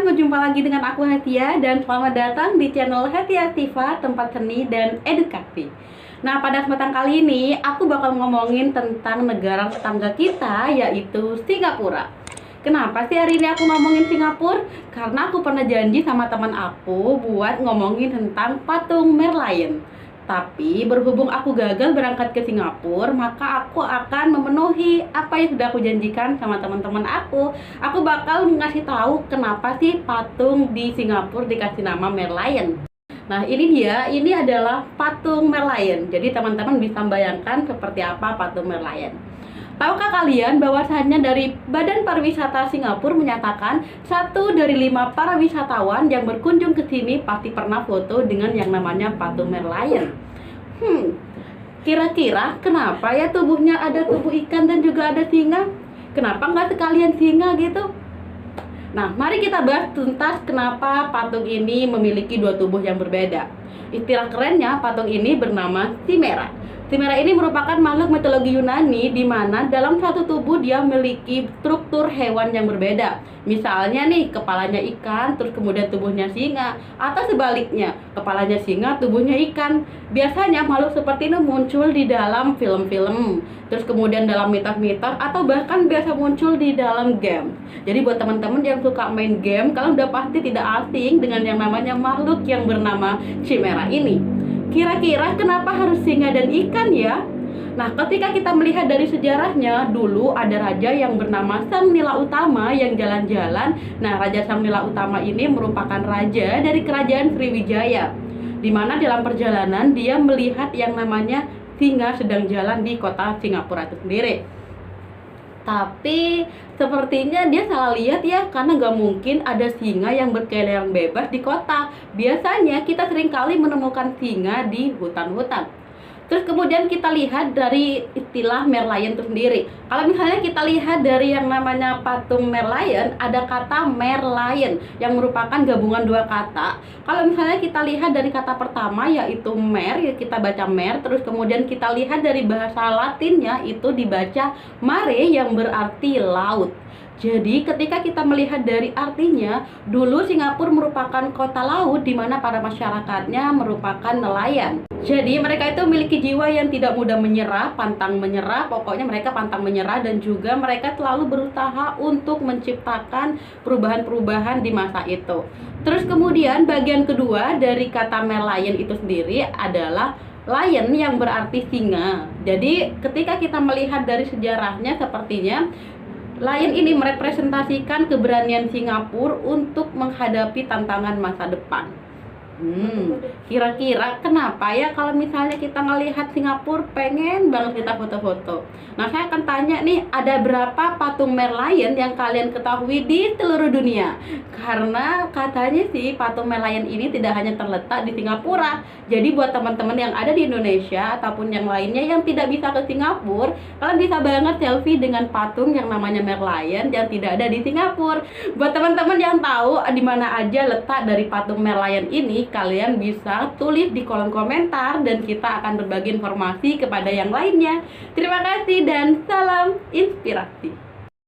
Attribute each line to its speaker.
Speaker 1: berjumpa lagi dengan aku Hatia dan selamat datang di channel Hatia Ativa, tempat seni dan edukasi. Nah, pada kesempatan kali ini aku bakal ngomongin tentang negara tetangga kita, yaitu Singapura. Kenapa sih hari ini aku ngomongin Singapura? Karena aku pernah janji sama teman aku buat ngomongin tentang patung Merlion. Tapi berhubung aku gagal berangkat ke Singapura, maka aku akan memenuhi apa yang sudah aku janjikan sama teman-teman aku. Aku bakal ngasih tahu kenapa sih patung di Singapura dikasih nama Merlion. Nah, ini dia, ini adalah patung Merlion. Jadi teman-teman bisa bayangkan seperti apa patung Merlion. Tahukah kalian bahwasannya dari Badan Pariwisata Singapura menyatakan 1 dari 5 para wisatawan yang berkunjung ke sini pasti pernah foto dengan yang namanya patung Merlion. Kira-kira kenapa ya tubuhnya ada tubuh ikan dan juga ada singa? Kenapa nggak sekalian singa gitu? Nah, mari kita bahas tuntas kenapa patung ini memiliki dua tubuh yang berbeda. Istilah kerennya, patung ini bernama Chimera. Chimera ini merupakan makhluk mitologi Yunani di mana dalam satu tubuh dia memiliki struktur hewan yang berbeda. Misalnya nih, kepalanya ikan, terus kemudian tubuhnya singa, atau sebaliknya, kepalanya singa, tubuhnya ikan. Biasanya makhluk seperti ini muncul di dalam film-film, terus kemudian dalam mitos-mitos, atau bahkan biasa muncul di dalam game. Jadi buat teman-teman yang suka main game, kalian udah pasti tidak asing dengan yang namanya makhluk yang bernama Chimera ini. Kira-kira kenapa harus singa dan ikan ya? Nah, ketika kita melihat dari sejarahnya, dulu ada raja yang bernama Sang Nila Utama yang jalan-jalan. Nah, Raja Sang Nila Utama ini merupakan raja dari kerajaan Sriwijaya, di mana dalam perjalanan dia melihat yang namanya singa sedang jalan di kota Singapura itu sendiri. Tapi sepertinya dia salah lihat ya, karena nggak mungkin ada singa yang berkeliaran bebas di kota. Biasanya kita seringkali menemukan singa di hutan-hutan. Terus kemudian kita lihat dari istilah Merlion itu sendiri. Kalau misalnya kita lihat dari yang namanya patung Merlion, ada kata Merlion yang merupakan gabungan dua kata. Kalau misalnya kita lihat dari kata pertama yaitu mer, ya kita baca mer. Terus kemudian kita lihat dari bahasa Latinnya itu dibaca mare yang berarti laut. Jadi ketika kita melihat dari artinya, dulu Singapura merupakan kota laut di mana para masyarakatnya merupakan nelayan. Jadi mereka itu memiliki jiwa yang tidak mudah menyerah, pantang menyerah, pokoknya mereka pantang menyerah, dan juga mereka selalu berusaha untuk menciptakan perubahan-perubahan di masa itu. Terus kemudian bagian kedua dari kata Merlion itu sendiri adalah lion yang berarti singa. Jadi ketika kita melihat dari sejarahnya, sepertinya lion ini merepresentasikan keberanian Singapura untuk menghadapi tantangan masa depan. Kira-kira kenapa ya kalau misalnya kita ngelihat Singapura pengen banget kita foto-foto? Nah, saya akan tanya nih, ada berapa patung Merlion yang kalian ketahui di seluruh dunia? Karena katanya sih patung Merlion ini tidak hanya terletak di Singapura. Jadi buat teman-teman yang ada di Indonesia ataupun yang lainnya yang tidak bisa ke Singapura, kalian bisa banget selfie dengan patung yang namanya Merlion yang tidak ada di Singapura. Buat teman-teman yang tahu di mana aja letak dari patung Merlion ini, kalian bisa tulis di kolom komentar dan kita akan berbagi informasi kepada yang lainnya. Terima kasih dan salam inspirasi.